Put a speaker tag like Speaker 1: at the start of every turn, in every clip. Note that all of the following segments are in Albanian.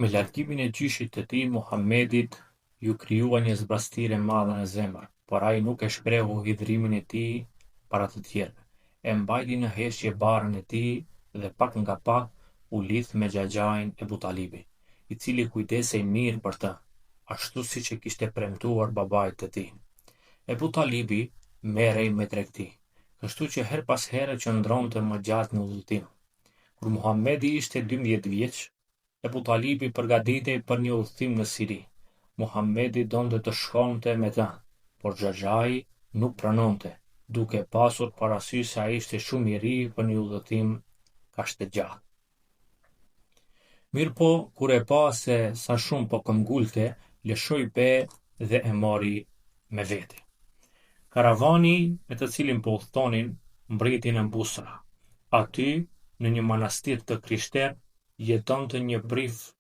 Speaker 1: Me largimin e gjyshit të tij, Muhamedit ju krijua një zbrastire e madhe në zemër, por ai nuk e shprehu hidhrimin e tij para të tjerëve. E mbajti në heshtje barrën e tij dhe pak nga pak u lidh me xhaxhain Ebu Talibin, i cili kujdesej mirë për të, ashtu siç e kishte premtuar babait të tij. Ebu Talibi merrej me tregti, kështu që her pas here qëndronte më gjatë në udhëtim. Kur Muhamedi ishte 12 vjeç, Ebu Talibi përgatitej për një udhëtim në Siri. Muhamedi donte të shkonte me të, por xhaxhai nuk pranonte, duke pasur parasysh se ai ishte shumë i ri për një udhëtim kaq të gjatë. Mirëpo, kur e pa se sa shumë po këmbgulte, lëshoi pe dhe e mori me vete. Karavani me të cilin po udhëtonin mbriti në Busra. Aty, në një manastir të krishterë, jetonte një prift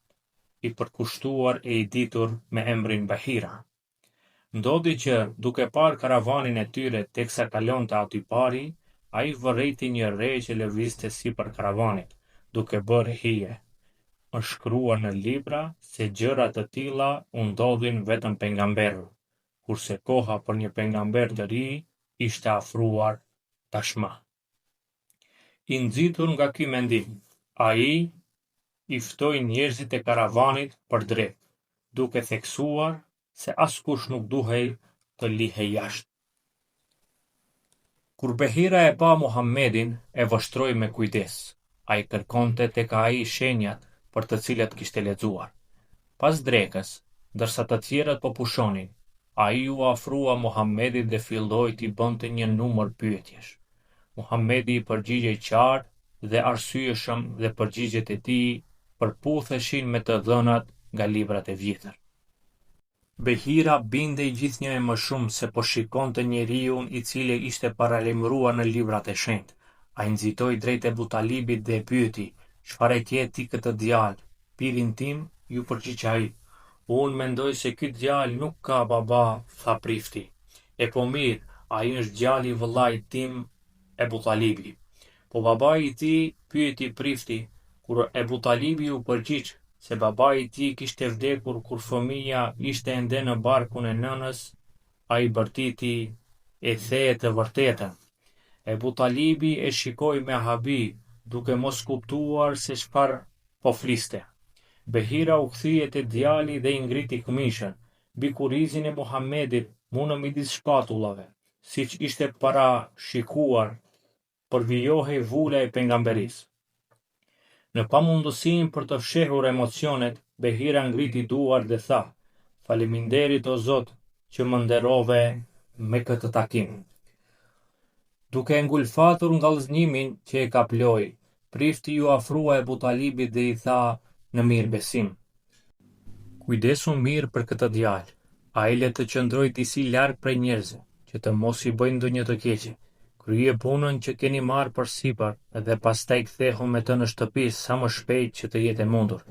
Speaker 1: i përkushtuar e i ditur me emrin Bahira. Ndodhi që, duke parë karavanin e tyre teksa kalonte aty pari, ai vërejti një rre që lëvizte sipër karavanit, duke bërë hije. Është shkruar në libra se gjëra të tilla u ndodhin vetëm pejgamberëve, kurse koha për një pejgamber të ri ishte afruar tashmë. I nxitur nga ky mendim, ai i ftoi njerëzit e karavanit për drek, duke theksuar se askush nuk duhej të lihej jashtë. Kur Behira e pa Muhammedin, e vështroi me kujdes. Ai kërkonte tek ai shenjat për të cilat kishte lexuar. Pas drekës, ndërsa të tjerët po pushonin, ai u afrua Muhammedit dhe filloi t'i bënte një numër pyetjesh. Muhammedi i përgjigjej qartë dhe arsyeshëm dhe përgjigjet e tij përputheshin me të dhënat nga librat e vjetër. Behira bindej gjithnjë e më shumë se po shikonte njeriun i cili ishte paralajmëruar në librat e shenjtë. Ai nxitoi drejt Ebu Talibit dhe e pyeti: "Çfarë ke ti këtë djalë?" "Birin tim," ju përgjigj ai. "Unë mendoj se ky djalë nuk ka baba," tha prifti. "E po mirë, ai është djali i vëllait tim, Ebu Talibi." "Po babai i tij?" pyeti prifti. Kur Ebu Talibi u përgjigj se babai i tij kishte vdekur kur fëmia ishte ende në barkun e nënës, ai bërtiti: "E the të vërtetën." Ebu Talibi e shikoi me habi, duke mos kuptuar se çfarë po fliste. Behira u kthye te djali dhe i ngriti këmishën, mbi kurrizin e Muhamedit, munë midis shpatullave, siç ishte parashikuar, përvijohej vula e pejgamberisë. Në pamundësinë për të fshehur emocionet, Behira ngriti duar dhe tha: "Faleminderit o Zot që më nderove me këtë takim." Duke ngulfatur ngallëznimin që e kaploi, prifti ju afrua Ebu Talibit dhe i tha në mirëbesim: "Kujdesu mirë për këtë djalë. Ai le të qëndrojë disi larg prej njerëzve, që të mos i bëjë ndonjë të keqe. Krye punën që keni marrë përsipër dhe pastaj kthehu me të në shtëpi sa më shpejt që të jetë e mundur.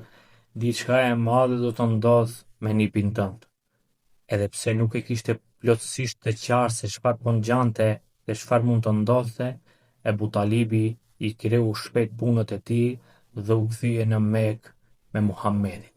Speaker 1: Diçka e madhe do të ndodh me nipin tënd." Edhe pse nuk e kishte plotësisht të qartë se çfarë po ngjante dhe çfarë mund të ndodhte, Ebu Talibi i kreu shpejt punët e tij dhe u kthye në Mekë me Muhammedin.